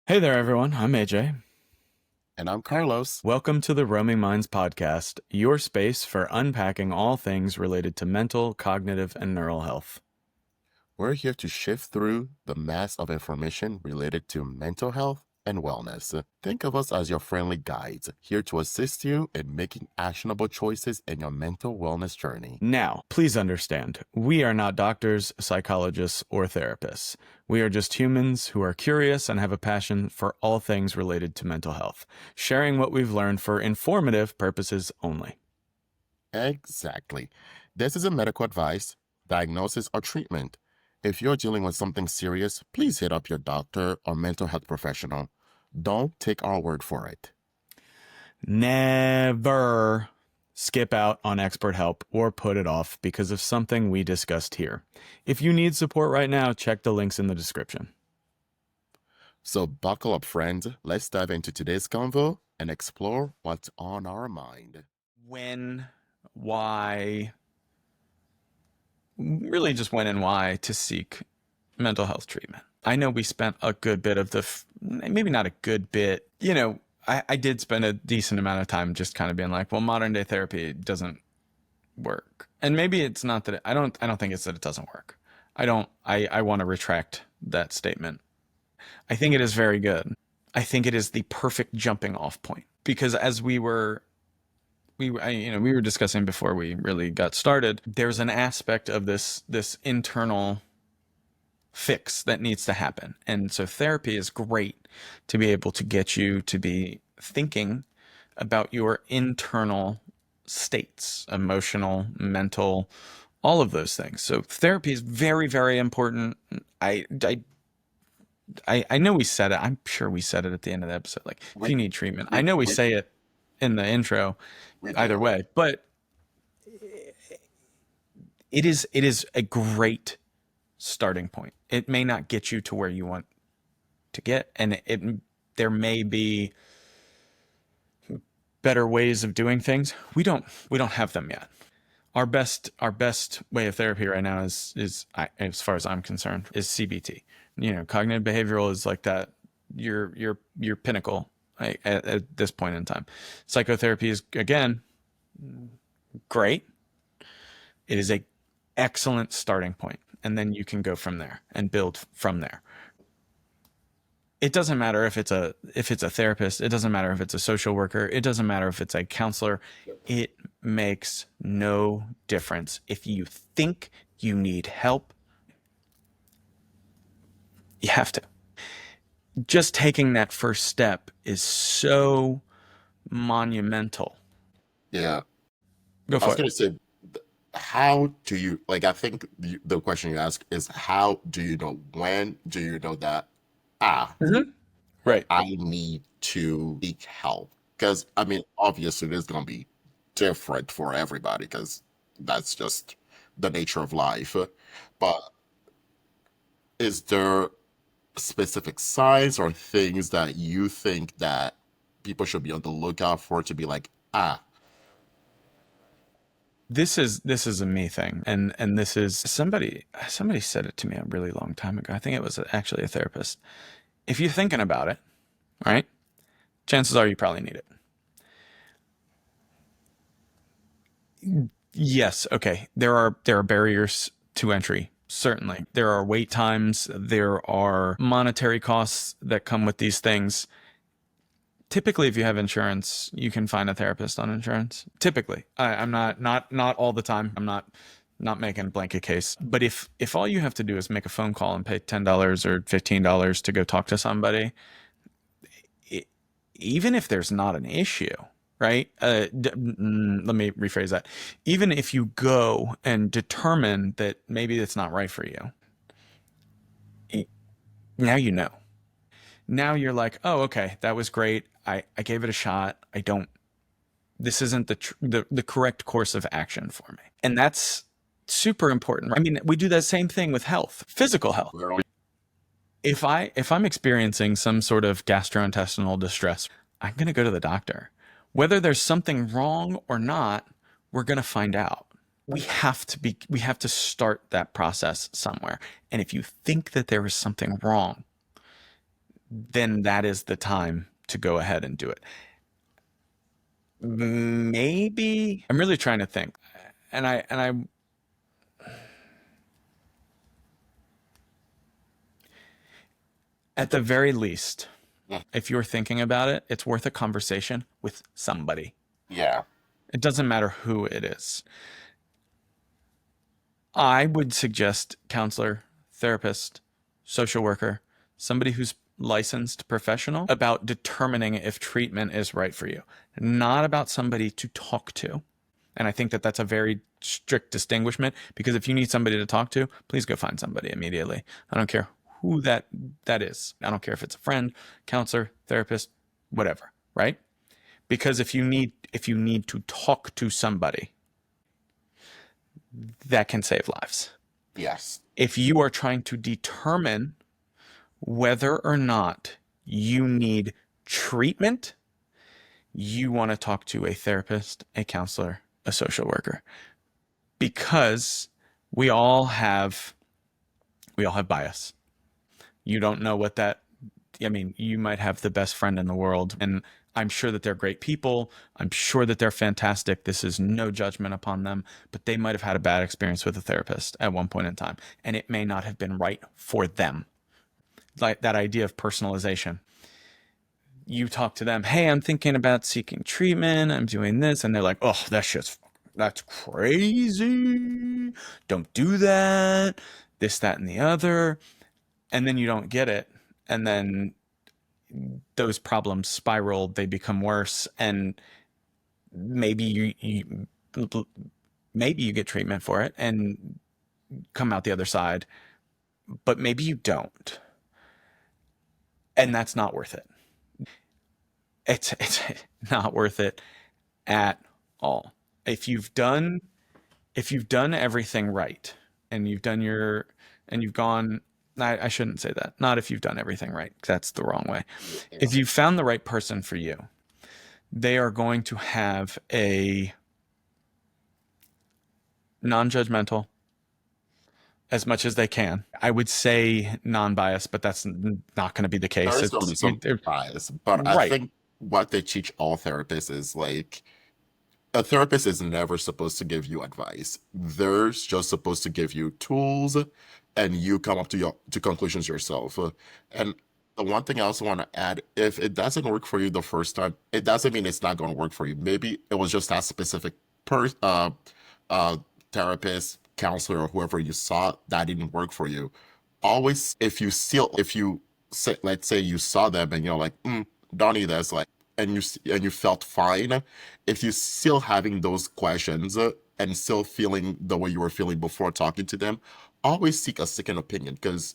Hey there, everyone. I'm AJ. And I'm Carlos. Welcome to the Roaming Minds podcast, your space for unpacking all things related to mental, cognitive, and neural health. We're here to shift through the mass of information related to mental health and wellness. Think of us as your friendly guides, here to assist you in making actionable choices in your mental wellness journey. Now, please understand, we are not doctors, psychologists, or therapists. We are just humans who are curious and have a passion for all things related to mental health, sharing what we've learned for informative purposes only. Exactly. This isn't medical advice, diagnosis, or treatment. If you're dealing with something serious, please hit up your doctor or mental health professional. Don't take our word for it. Never skip out on expert help or put it off because of something we discussed here. If you need support right now, check the links in the description. So buckle up, friends. Let's dive into today's convo and explore what's on our mind. When, why, really just when and why to seek mental health treatment. I know we spent a good bit of maybe not a good bit, I did spend a decent amount of time just kind of being like, well, modern day therapy doesn't work. And maybe it's not that I don't think it's that it doesn't work. I want to retract that statement. I think it is very good. I think it is the perfect jumping off point because as we were discussing before we really got started, there's an aspect of this internal fix that needs to happen. And so therapy is great to be able to get you to be thinking about your internal states, emotional, mental, all of those things. So therapy is very, very important. I know we said it. I'm sure we said it at the end of the episode. Like, if you need treatment, I know we say it in the intro either way, but it is a great starting point. It may not get you to where you want to get, and there may be better ways of doing things. We don't have them yet. Our best way of therapy right now is as far as I'm concerned, is CBT. Cognitive behavioral is like that. Your pinnacle at this point in time. Psychotherapy is, again, great. It is a excellent starting point, and then you can go from there and build from there. It doesn't matter if it's a therapist. It doesn't matter if it's a social worker. It doesn't matter if it's a counselor. It makes no difference. If you think you need help, you have to. Just taking that first step is so monumental. Yeah. Go I was for going it. to say, how do you, I think the question you ask is, how do you know, when do you know that, Mm-hmm. Right. I need to seek help? Because, obviously, it's going to be different for everybody because that's just the nature of life. But is there specific signs or things that you think that people should be on the lookout for to be like, This is a me thing, and this is somebody said it to me a really long time ago. I think it was actually a therapist. If you're thinking about it, all right, chances are you probably need it. Yes, okay. There are barriers to entry. Certainly. There are wait times, there are monetary costs that come with these things. Typically, if you have insurance, you can find a therapist on insurance. Typically. I'm not all the time. I'm not making a blanket case. But if all you have to do is make a phone call and pay $10 or $15 to go talk to somebody, even if there's not an issue, right? Let me rephrase that. Even if you go and determine that maybe it's not right for you, now you know. Now you're like, oh, okay, that was great. I gave it a shot. This isn't the correct course of action for me. And that's super important. I mean, we do that same thing with health, physical health. If I'm experiencing some sort of gastrointestinal distress, I'm going to go to the doctor. Whether there's something wrong or not, we're going to find out. We have to start that process somewhere. And if you think that there is something wrong, then that is the time to go ahead and do it. Maybe I'm really trying to think, and I at the very least, Mm, if you're thinking about it, it's worth a conversation with somebody. yeah. It doesn't matter who it is. I would suggest counselor, therapist, social worker, somebody who's licensed professional about determining if treatment is right for you, not about somebody to talk to. And I think that that's a very strict distinguishment, because if you need somebody to talk to, please go find somebody immediately. I don't care who that is. I don't care if it's a friend, counselor, therapist, whatever, right? Because if you need to talk to somebody, that can save lives. Yes. If you are trying to determine whether or not you need treatment, you want to talk to a therapist, a counselor, a social worker, because we all have bias. You don't know what that, I mean, you might have the best friend in the world, and I'm sure that they're great people. I'm sure that they're fantastic. This is no judgment upon them, but they might have had a bad experience with a therapist at one point in time, and it may not have been right for them. Like that idea of personalization. You talk to them, hey, I'm thinking about seeking treatment. I'm doing this. And they're like, oh, that's crazy. Don't do that. This, that, and the other. And then you don't get it. And then those problems spiral, they become worse. And maybe maybe you get treatment for it and come out the other side, but maybe you don't. And that's not worth it. It's not worth it at all. If you've done everything right, and you've gone, I shouldn't say that. Not if you've done everything right. That's the wrong way. Yeah. If you've found the right person for you, they are going to have a non-judgmental as much as they can. I would say non-biased, but that's not going to be the There case. is going to be some bias, but I Right. think what they teach all therapists is like a therapist is never supposed to give you advice. They're just supposed to give you tools and you come up to your to conclusions yourself. And the one thing I also want to add, if it doesn't work for you the first time, it doesn't mean it's not going to work for you. Maybe it was just that specific per uh therapist, counselor, or whoever you saw that didn't work for you. Always, if you say, let's say you saw them and you're like, don't need this, like, and you felt fine, if you're still having those questions and still feeling the way you were feeling before talking to them, always seek a second opinion, because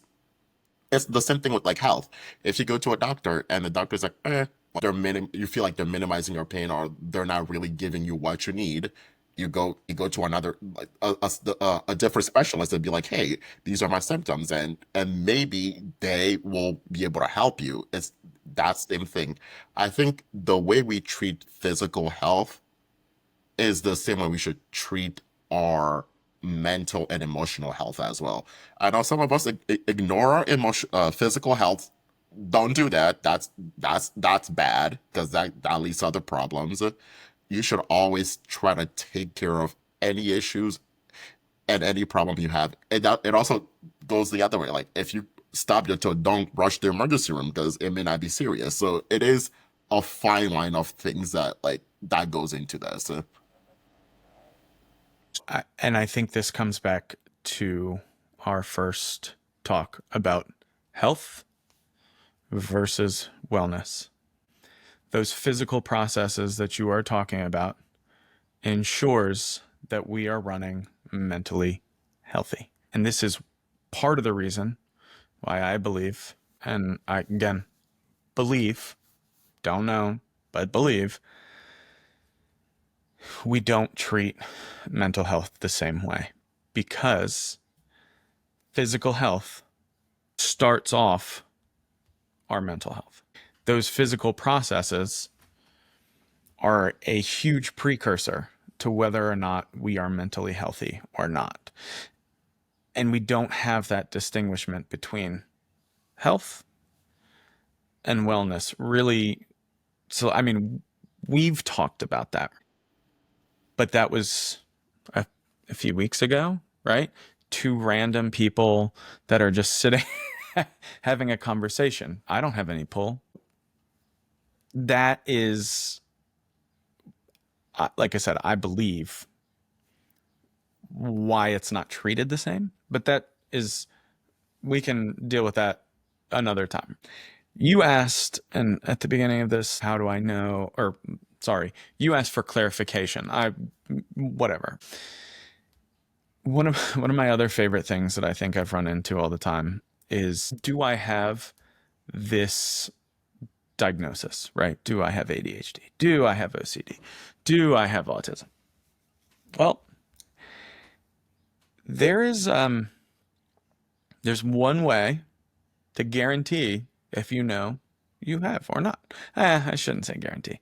it's the same thing with like health. If you go to a doctor and the doctor's like, you feel like they're minimizing your pain or they're not really giving you what you need. You go to another like a different specialist and be like, hey, these are my symptoms, and maybe they will be able to help you. It's that same thing. I think the way we treat physical health is the same way we should treat our mental and emotional health as well. I know some of us ignore our physical health. Don't do that. That's bad, because that leads to other problems. You should always try to take care of any issues and any problem you have. And that it also goes the other way. Like if you stop your toe, don't rush the emergency room because it may not be serious. So it is a fine line of things that goes into this. And I think this comes back to our first talk about health versus wellness. Those physical processes that you are talking about ensures that we are running mentally healthy. And this is part of the reason why I believe, and I again believe, don't know, but believe, we don't treat mental health the same way, because physical health starts off our mental health. Those physical processes are a huge precursor to whether or not we are mentally healthy or not. And we don't have that distinguishment between health and wellness really. So, I mean, we've talked about that, but that was a few weeks ago, right? Two random people that are just sitting having a conversation. I don't have any pull. That is, like I said, I believe why it's not treated the same, but that is, we can deal with that another time. You asked, and at the beginning of this, how do I know? Or sorry, you asked for clarification. Whatever. One of my other favorite things that I think I've run into all the time is, do I have this diagnosis, right? Do I have ADHD? Do I have OCD? Do I have autism? Well, there's one way to guarantee if you know you have or not. I shouldn't say guarantee,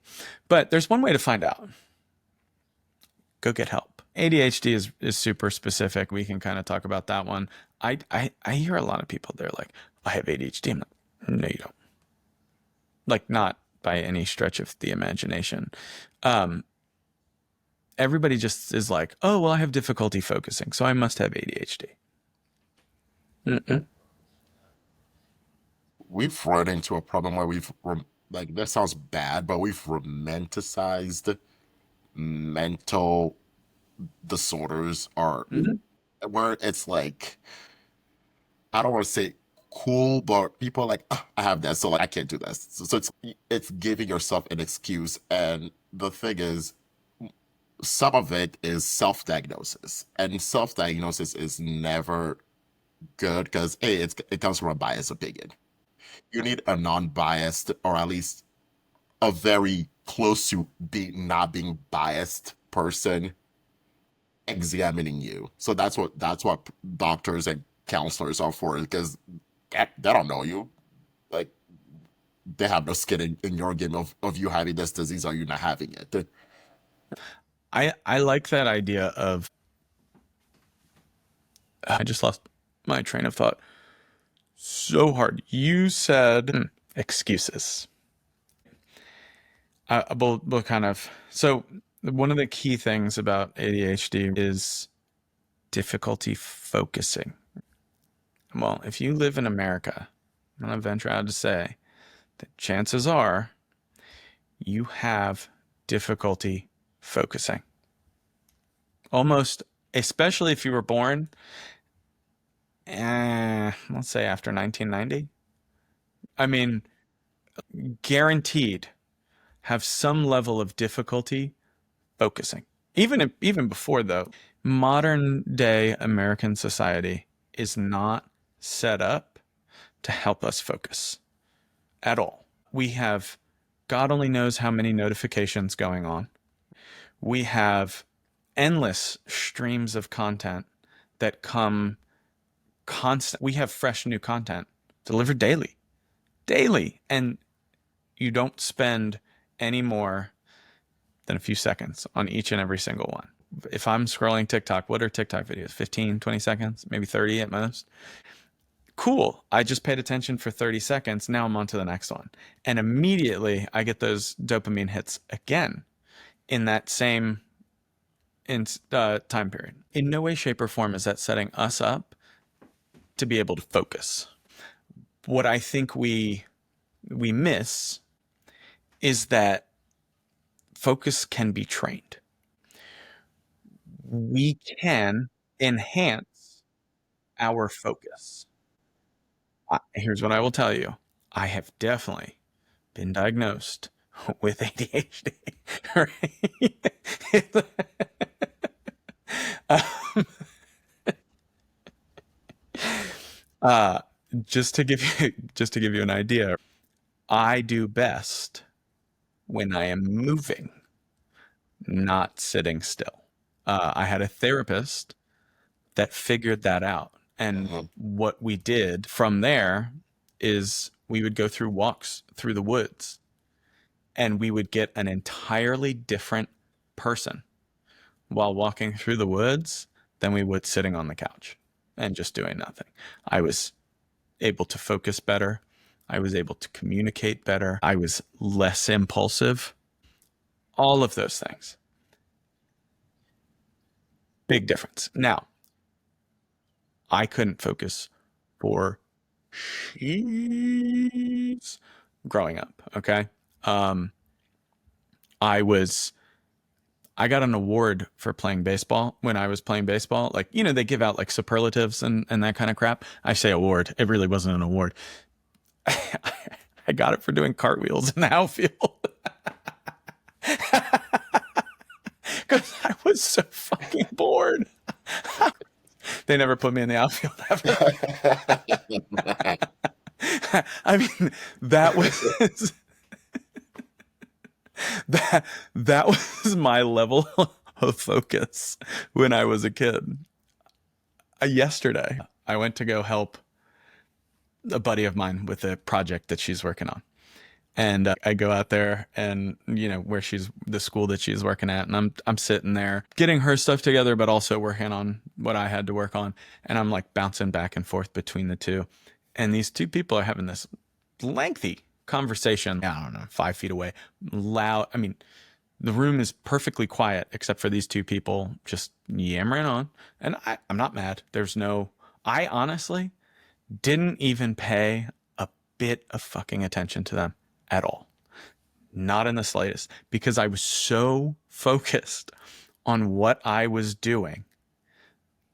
but there's one way to find out. Go get help. ADHD is super specific. We can kind of talk about that one. I hear a lot of people, they're like, I have ADHD. I'm like, no, you don't. Like, not by any stretch of the imagination. Everybody just is like, oh, well, I have difficulty focusing, so I must have ADHD. Mm-mm. We've run into a problem where like, that sounds bad, but we've romanticized mental disorders, or Mhm. where it's like, I don't want to say cool, but people are like, "Ah, I have that, so like I can't do this." So it's giving yourself an excuse, and the thing is, some of it is self-diagnosis, and self-diagnosis is never good because it comes from a biased opinion. You need a non-biased, or at least a very close to not being biased person examining you. So that's what doctors and counselors are for, because they don't know you. Like, they have no skin in your game of you having this disease or you not having it. I like that idea of, I just lost my train of thought so hard. You said excuses. We'll kind of, so one of the key things about ADHD is difficulty focusing. Well, if you live in America, I'm going to venture out to say that chances are you have difficulty focusing. Almost, especially if you were born, let's say after 1990. I mean, guaranteed have some level of difficulty focusing. Even before, though, modern day American society is not set up to help us focus at all. We have, God only knows how many notifications going on. We have endless streams of content that come constant. We have fresh new content delivered daily, and you don't spend any more than a few seconds on each and every single one. If I'm scrolling TikTok, what are TikTok videos? 15, 20 seconds, maybe 30 at most. Cool. I just paid attention for 30 seconds. Now I'm on to the next one. And immediately I get those dopamine hits again in that same time period. In no way, shape, or form is that setting us up to be able to focus. What I think we miss is that focus can be trained. We can enhance our focus. Here's what I will tell you. I have definitely been diagnosed with ADHD. Right? um, uh, just to give you an idea, I do best when I am moving, not sitting still. I had a therapist that figured that out. And Mhm. what we did from there is we would go through walks through the woods, and we would get an entirely different person while walking through the woods than we would sitting on the couch and just doing nothing. I was able to focus better. I was able to communicate better. I was less impulsive. All of those things. Big difference. Now, I couldn't focus for years growing up. Okay. Um, I was I got an award for playing baseball when I was playing baseball. Like, they give out like superlatives and that kind of crap. I say award. It really wasn't an award. I got it for doing cartwheels in the outfield because I was so fucking bored. They never put me in the outfield ever. I mean, that was that was my level of focus when I was a kid. Yesterday, I went to go help a buddy of mine with a project that she's working on. And I go out there and, where the school that she's working at. And I'm sitting there getting her stuff together, but also working on what I had to work on. And I'm like bouncing back and forth between the two. And these two people are having this lengthy conversation. I don't know, 5 feet away, loud. I mean, the room is perfectly quiet except for these two people just yammering on. And I'm not mad. I honestly didn't even pay a bit of fucking attention to them at all. Not in the slightest, because I was so focused on what I was doing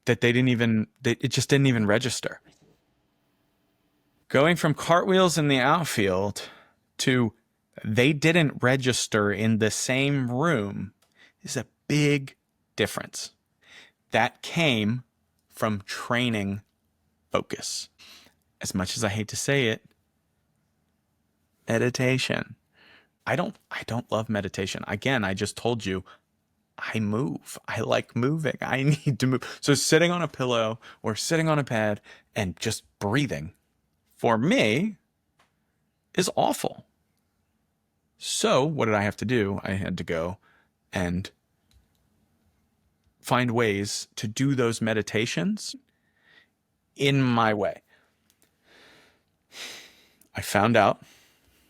that it just didn't even register. Going from cartwheels in the outfield to they didn't register in the same room is a big difference. That came from training focus. As much as I hate to say it, meditation. I don't love meditation. Again, I just told you I move. I like moving. I need to move. So sitting on a pillow or sitting on a pad and just breathing for me is awful. So what did I have to do? I had to go and find ways to do those meditations in my way. I found out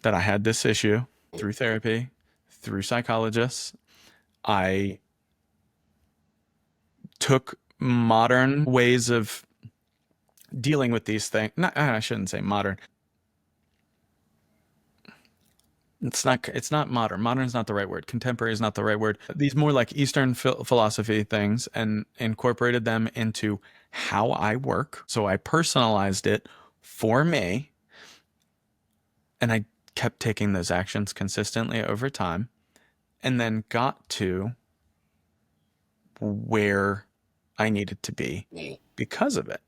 that I had this issue through therapy, through psychologists. I took modern ways of dealing with these things. I shouldn't say modern. It's not modern. Modern is not the right word. Contemporary is not the right word. These more like Eastern philosophy things and incorporated them into how I work. So I personalized it for me. And I kept taking those actions consistently over time and then got to where I needed to be because of it.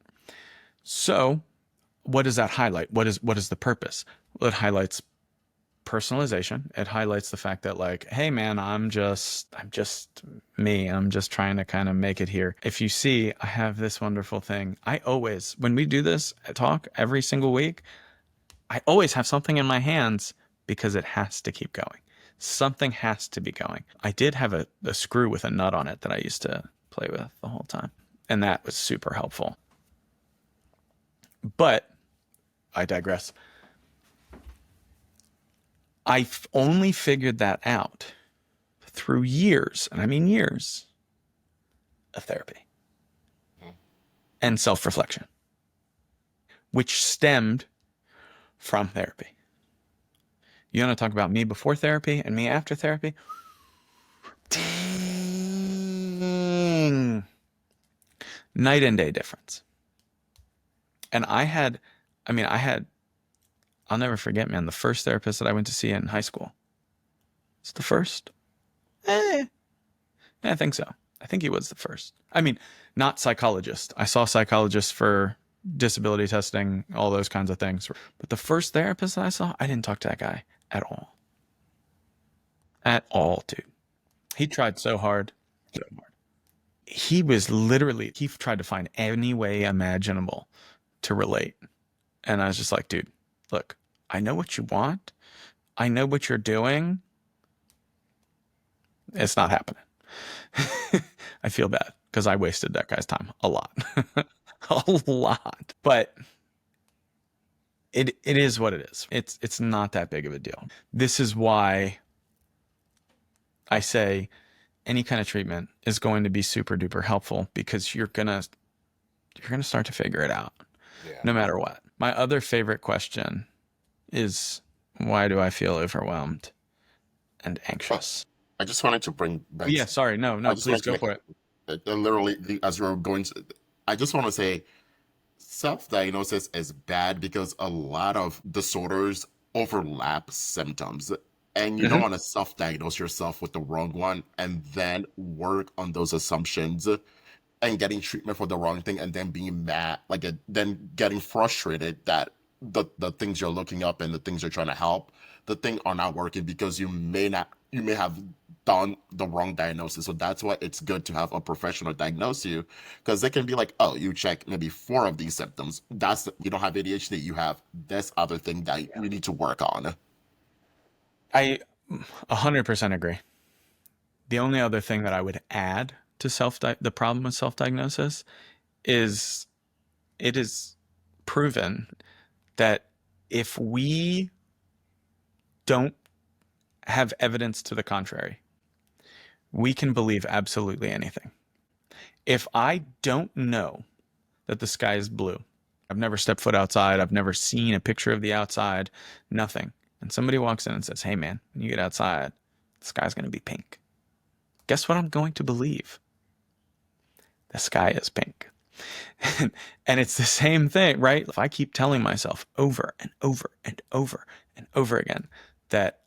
So what does that highlight? What is the purpose? Well, it highlights personalization. It highlights the fact that like, hey man, I'm just me. I'm just trying to kind of make it here. If you see, I have this wonderful thing. When we do this talk every single week, I always have something in my hands because it has to keep going. Something has to be going. I did have a screw with a nut on it that I used to play with the whole time. And that was super helpful. But I digress. I've only figured that out through years, and I mean years, of therapy and self-reflection, which stemmed from therapy. You want to talk about me before therapy and me after therapy? Dang. Night and day difference. And I'll never forget, man, the first therapist that I went to see in high school. It's the first? I think so. I think he was the first. I mean, not psychologist. I saw psychologists for disability testing, all those kinds of things. But the first therapist that I saw, I didn't talk to that guy at all. At all, dude. He tried so hard. He tried to find any way imaginable to relate. And I was just like, dude, look, I know what you want. I know what you're doing. It's not happening. I feel bad because I wasted that guy's time a lot. A lot. But it is what it is. It's not that big of a deal. This is why I say any kind of treatment is going to be super duper helpful, because you're gonna start to figure it out Yeah. no matter what. My other favorite question is, why do I feel overwhelmed and Oh, anxious? I just wanted to bring back. Yeah, sorry. No, I no, just please wanted to go make for it. literally as we're going to. I just want to say self-diagnosis is bad because a lot of disorders overlap symptoms. And you don't Hmm. want to self-diagnose yourself with the wrong one and then work on those assumptions and getting treatment for the wrong thing and then being mad, like then getting frustrated that the things you're looking up and the things you're trying to help, the thing are not working because you may have done the wrong diagnosis. So that's why it's good to have a professional diagnose you, because they can be like, oh, you check maybe 4 of these symptoms. You don't have ADHD, you have this other thing that you need to work on. I 100% agree. The only other thing that I would add to the problem with self-diagnosis is, it is proven that if we don't have evidence to the contrary, we can believe absolutely anything. If I don't know that the sky is blue, I've never stepped foot outside, I've never seen a picture of the outside, nothing, and somebody walks in and says, hey man, when you get outside, the sky's going to be pink. Guess what I'm going to believe? The sky is pink. And it's the same thing, right? If I keep telling myself over and over and over and over again that,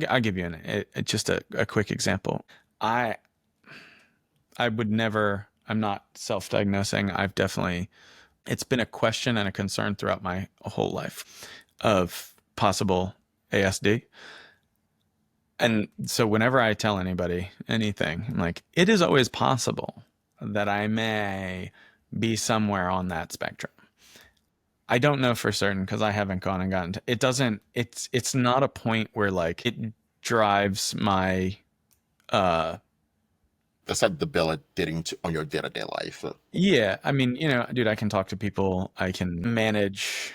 I'll give you just a quick example. I I would never, I'm not self-diagnosing. It's been a question and a concern throughout my whole life of possible ASD. And so whenever I tell anybody anything, I'm like, it is always possible that I may be somewhere on that spectrum. I don't know for certain because I haven't gone and gotten to, it doesn't, it's not a point where like it drives my, uh, That's like the bill it did on your day-to-day life. yeah, I mean, dude, I can talk to people. I can manage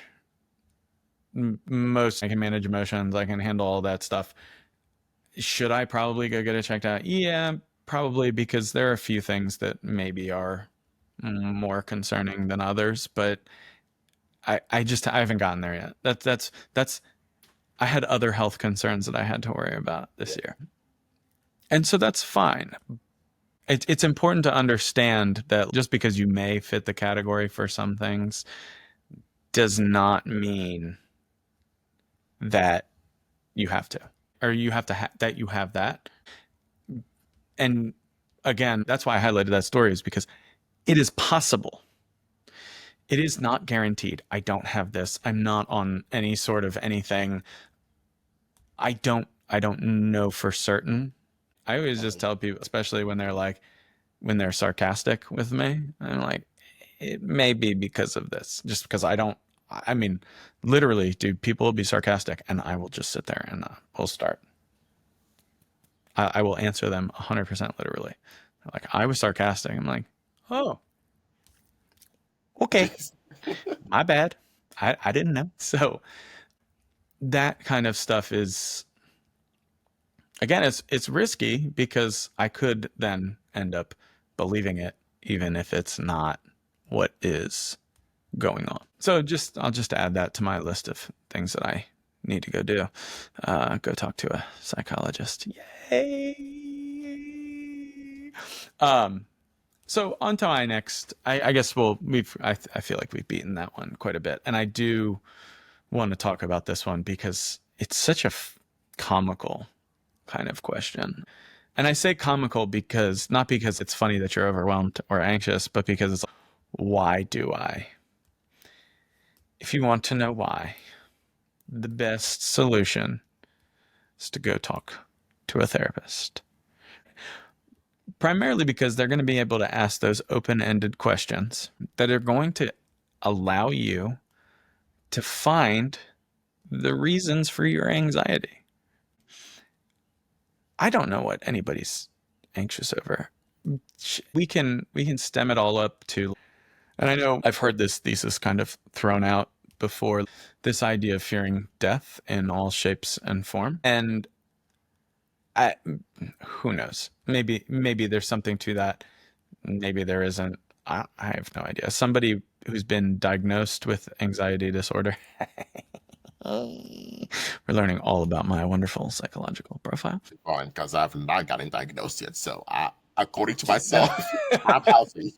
I can manage emotions. I can handle all that stuff. Should I probably go get it checked out? Yeah, probably, because there are a few things that maybe are more concerning than others, but I haven't gotten there yet. That's I had other health concerns that I had to worry about this year. And so that's fine. It's important to understand that just because you may fit the category for some things does not mean that you have to, or you have to that you have that. And again, that's why I highlighted that story, is because it is possible. It is not guaranteed. I don't have this. I'm not on any sort of anything. I don't know for certain. I always just tell people, especially when they're sarcastic with me, I'm like, it may be because of this. Just because I mean, literally, dude, people will be sarcastic and I will just sit there and we'll start. I will answer them 100% literally. Like, I was sarcastic. I'm like, oh, okay, Jeez. my bad. I didn't know. So that kind of stuff is, again, it's risky because I could then end up believing it, even if it's not what is going on. So I'll just add that to my list of things that I need to go do. Go talk to a psychologist. Yay! So on to my next. I guess I feel like we've beaten that one quite a bit, and I do want to talk about this one because it's such a comical kind of question. And I say comical because, not because it's funny that you're overwhelmed or anxious, but because it's, why do I? If you want to know why, the best solution is to go talk to a therapist. Primarily because they're going to be able to ask those open-ended questions that are going to allow you to find the reasons for your anxiety. I don't know what anybody's anxious over. We can stem it all up to, and I know I've heard this thesis kind of thrown out before, this idea of fearing death in all shapes and form. And I, who knows? Maybe there's something to that. Maybe there isn't. I have no idea. Somebody who's been diagnosed with anxiety disorder. We're learning all about my wonderful psychological profile. Fine, because I've not gotten diagnosed yet. So, according to myself, I'm healthy.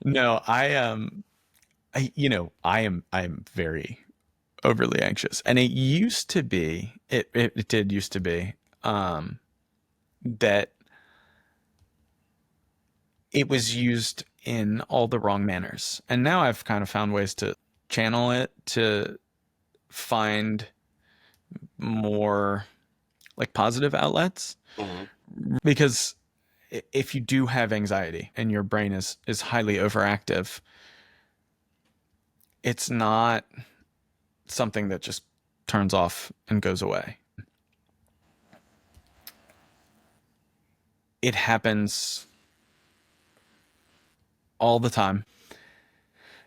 No, I am very overly anxious, and it used to be. It did used to be that it was used in all the wrong manners, and now I've kind of found ways to channel it to find more like positive outlets, Mhm. because if you do have anxiety and your brain is highly overactive, it's not something that just turns off and goes away. It happens all the time.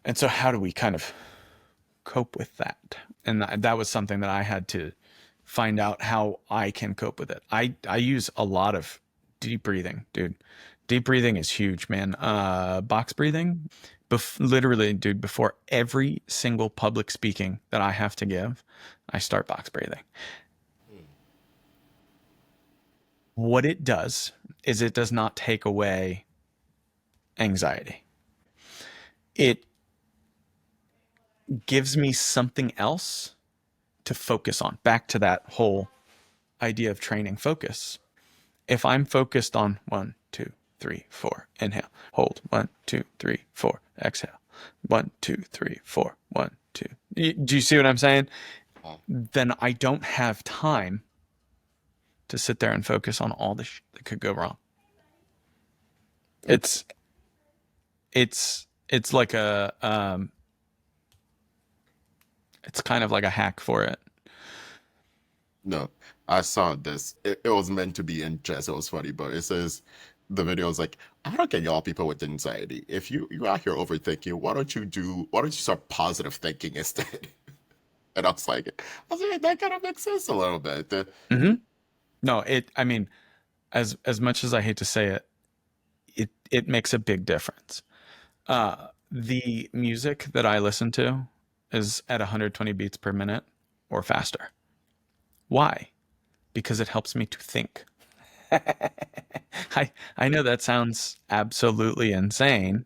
And so how do we kind of cope with that? And that was something that I had to find out how I can cope with it. I use a lot of deep breathing, dude. Deep breathing is huge, man. Box breathing, literally, dude, before every single public speaking that I have to give, I start box breathing. What it does is it does not take away anxiety. It gives me something else to focus on. Back to that whole idea of training focus. If I'm focused on 1, 2, 3, 4, inhale, hold, 1, 2, 3, 4, exhale, 1, 2, 3, 4, 1, 2. Do you see what I'm saying? Then I don't have time to sit there and focus on all the shit that could go wrong. It's it's like it's kind of like a hack for it. No, I saw this. It was meant to be in jest. It was funny, but it says the video is like, I don't get y'all people with anxiety. If you're out here overthinking, why don't you start positive thinking instead? And I was like, that kind of makes sense a little bit. Mm-hmm. No, I mean, as much as I hate to say it, it makes a big difference. The music that I listen to is at 120 beats per minute or faster. Why? Because it helps me to think. I know that sounds absolutely insane,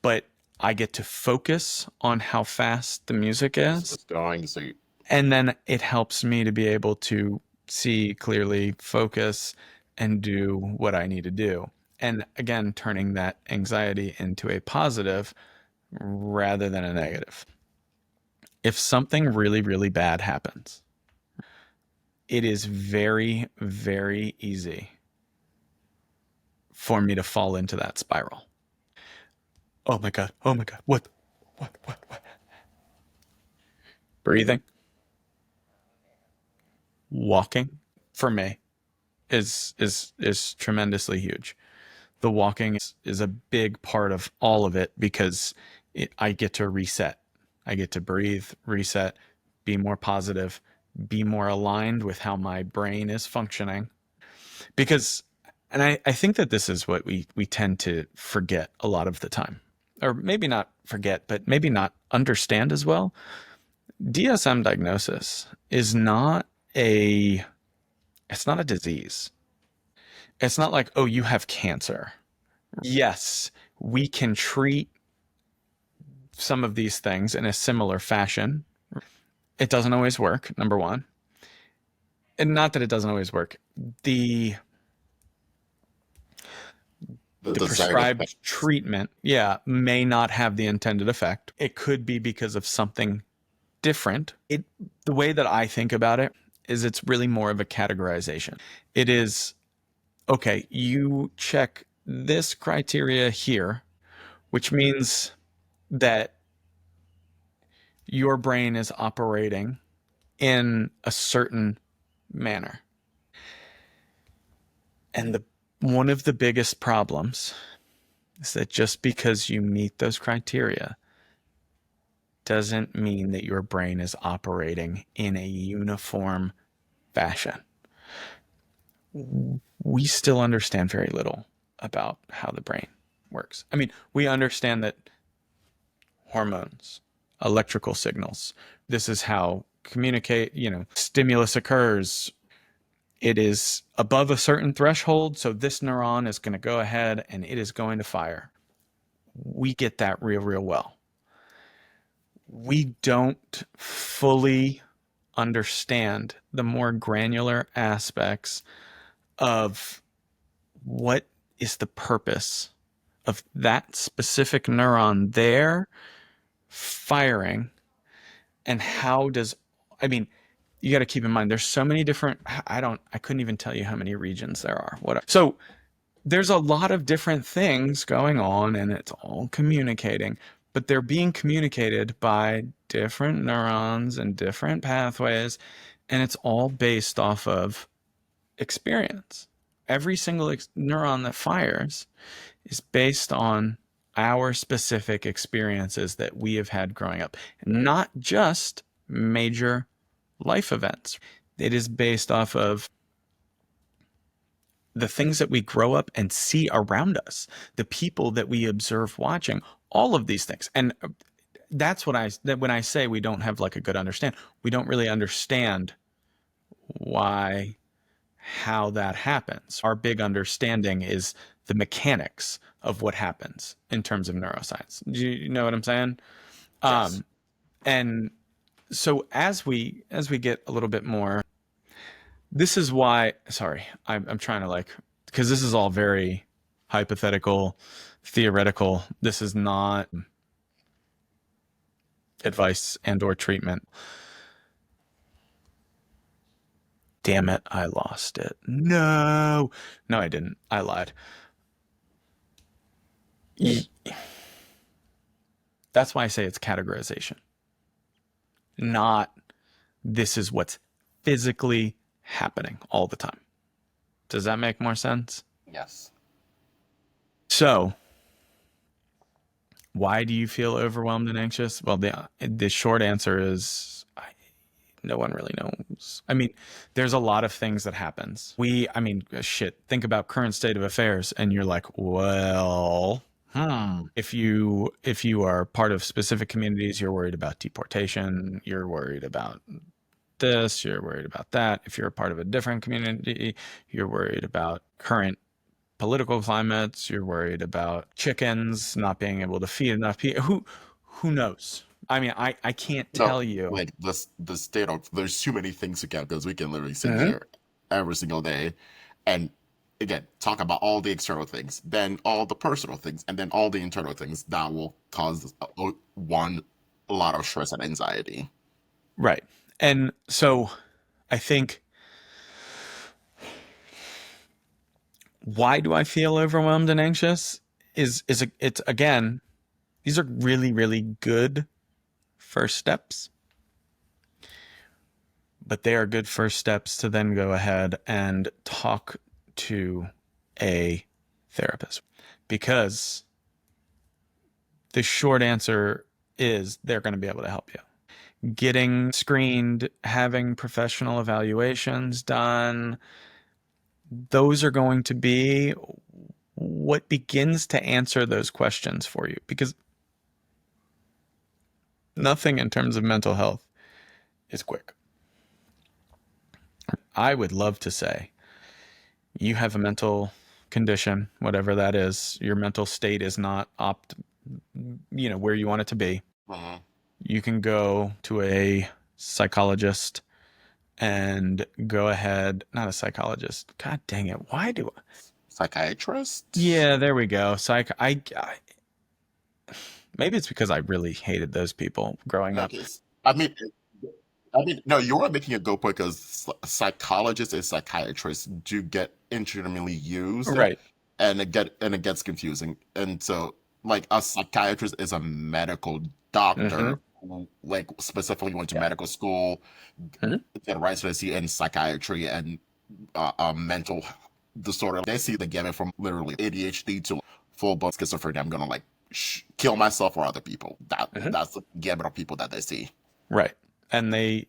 but I get to focus on how fast the music is, It's going to and then it helps me to be able to see clearly, focus, and do what I need to do. And again, turning that anxiety into a positive rather than a negative. If something really, really bad happens, it is very, very easy for me to fall into that spiral. Oh my God. Oh my God. What? Breathing, walking for me is tremendously huge. The walking is a big part of all of it because I get to reset. I get to breathe, reset, be more positive, be more aligned with how my brain is functioning. Because, and I think that this is what we tend to forget a lot of the time, or maybe not forget, but maybe not understand as well. DSM diagnosis is not a, it's not a disease. It's not like, oh, you have cancer. Yes, we can treat some of these things in a similar fashion. It doesn't always work, number one. And not that it doesn't always work. The the the desired prescribed effects. treatment, yeah, may not have the intended effect. It could be because of something different. The way that I think about it is it's really more of a categorization. It is, okay, you check this criteria here, which means that your brain is operating in a certain manner. And the one of the biggest problems is that just because you meet those criteria doesn't mean that your brain is operating in a uniform fashion. We still understand very little about how the brain works. I mean, we understand that hormones, electrical signals, this is how stimulus occurs. It is above a certain threshold, so this neuron is going to go ahead and it is going to fire. We get that real well. We don't fully understand the more granular aspects of what is the purpose of that specific neuron there firing, and you got to keep in mind there's so many different, I couldn't even tell you how many regions there are. So there's a lot of different things going on and it's all communicating, but they're being communicated by different neurons and different pathways, and it's all based off of experience. Every single neuron that fires is based on our specific experiences that we have had growing up, not just major life events. It is based off of the things that we grow up and see around us, the people that we observe watching, all of these things. And that's when I say we don't have like a good understanding, we don't really understand how that happens. Our big understanding is the mechanics of what happens in terms of neuroscience. Do you know what I'm saying? Yes. And so as we get a little bit more, this is why, sorry, I'm trying to because this is all very hypothetical, theoretical. This is not advice and or treatment. Damn it, I lost it. No, I didn't. I lied. That's why I say it's categorization, not this is what's physically happening all the time. Does that make more sense? Yes. So, why do you feel overwhelmed and anxious? Well, the short answer is no one really knows. I mean, there's a lot of things that happens. Think about current state of affairs and you're like, well, if you are part of specific communities, you're worried about deportation, you're worried about this, you're worried about that. If you're a part of a different community, you're worried about current political climates, you're worried about chickens not being able to feed enough people. Who knows? I mean, I can't No, tell you. like the state of, there's too many things to count because we can literally sit here every single day and again talk about all the external things, then all the personal things, and then all the internal things that will cause a lot of stress and anxiety. Right. And so I think, why do I feel overwhelmed and anxious it's again, these are really, really good first steps, but they are good first steps to then go ahead and talk to a therapist, because the short answer is they're going to be able to help you. Getting screened, having professional evaluations done, those are going to be what begins to answer those questions for you, because nothing in terms of mental health is quick. I would love to say you have a mental condition, whatever that is, your mental state is not where you want it to be. Mhm. You can go to a psychologist and go ahead, not a psychologist. God dang it. Why do I? Psychiatrist? Yeah, there we go. Maybe it's because I really hated those people growing up. Okay. No, you are making a good point because psychologists and psychiatrists do get intermittently used, Right. and it gets confusing. And so, like, a psychiatrist is a medical Mm-hmm. doctor who, like, specifically went to Yeah. medical school, Mhm. get residency in psychiatry and mental disorder. They see the gamut from literally ADHD to full-blown schizophrenia, I'm gonna like kill myself or other people. Mhm. That's the gamut of people that they see. Right. And they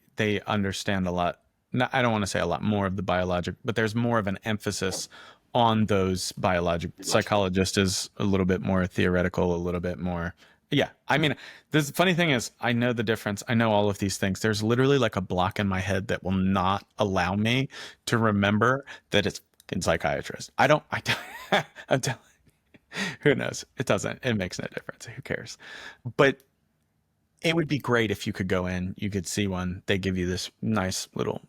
understand a lot. No, I don't want to say a lot more of the biologic, but there's more of an emphasis on those biologic. Psychologist is a little bit more theoretical, a little bit more. Yeah. I mean, the funny thing is, I know the difference. I know all of these things. There's literally like a block in my head that will not allow me to remember that it's in psychiatrist. I don't, I'm telling, who knows? It doesn't, it makes no difference. Who cares? But it would be great if you could go in, you could see one. They give you this nice little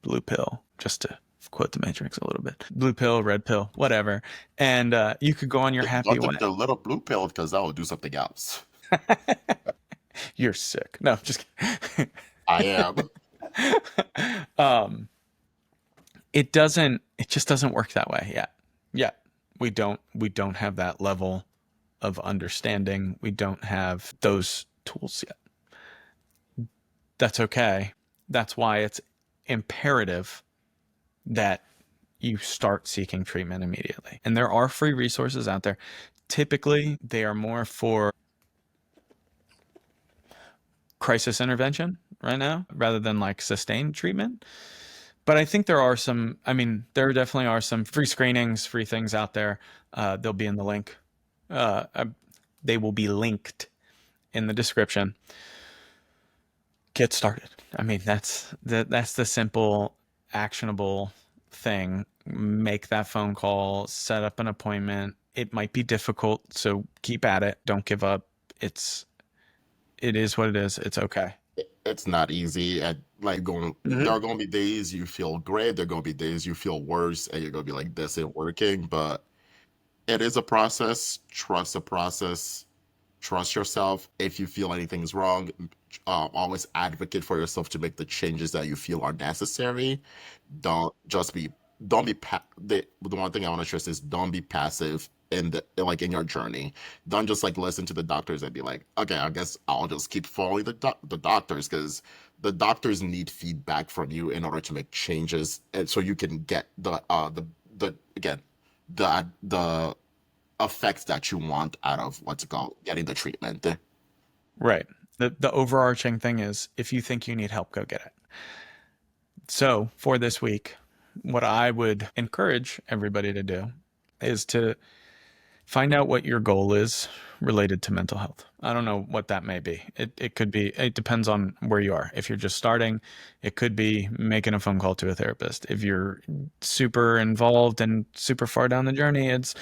blue pill, just to quote the Matrix a little bit. Blue pill, red pill, whatever. And you could go on your happy Don't way. take the little blue pill because that will do something else. You're sick. No, just kidding. I am. um, it just doesn't work that way yet. Yeah. We don't have that level of understanding. We don't have those tools yet. That's okay. That's why it's imperative that you start seeking treatment immediately. And there are free resources out there. Typically, they are more for crisis intervention right now rather than like sustained treatment. But I think there are some, I mean, there definitely are some free screenings, free things out there. They'll be in the link. Uh, they will be linked in the description. Get started. I mean, that's the simple, actionable thing. Make that phone call, set up an appointment. It might be difficult, so keep at it. Don't give up. It is what it is. It's okay. It's not easy. And like going, there are going to be days you feel great. There are going to be days you feel worse, and you're going to be like, this ain't working. But it is a process. Trust the process. Trust yourself. If you feel anything's wrong, always advocate for yourself to make the changes that you feel are necessary. Don't just be, don't be, the one thing I want to stress is don't be passive in the, like in your journey. Don't just like listen to the doctors and be like, okay, I guess I'll just keep following the doctors, because the doctors need feedback from you in order to make changes, and so you can get the again the effects that you want out of what's it called, getting the treatment. Right. The overarching thing is if you think you need help, go get it. So for this week, what I would encourage everybody to do is to find out what your goal is related to mental health. I don't know what that may be. It could be, it depends on where you are. If you're just starting, it could be making a phone call to a therapist. If you're super involved and super far down the journey, it's,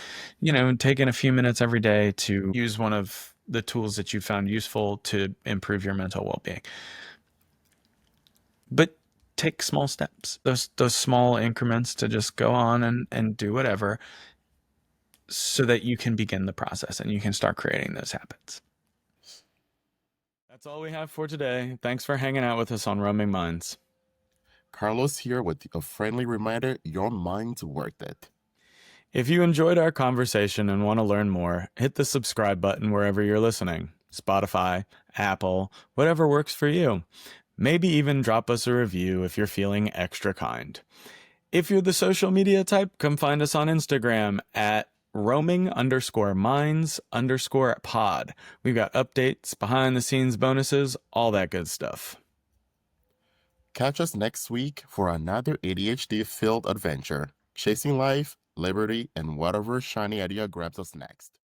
taking a few minutes every day to use one of the tools that you found useful to improve your mental well-being. But take small steps, those small increments to just go on and do whatever, so that you can begin the process and you can start creating those habits. That's all we have for today. Thanks for hanging out with us on Roaming Minds. Carlos here with a friendly reminder, your mind's worth it. If you enjoyed our conversation and want to learn more, hit the subscribe button wherever you're listening. Spotify, Apple, whatever works for you. Maybe even drop us a review if you're feeling extra kind. If you're the social media type, come find us on Instagram at roaming_minds_pod. We've got updates, behind the scenes bonuses, all that good stuff. Catch us next week for another ADHD-filled adventure, chasing life, liberty, and whatever shiny idea grabs us next.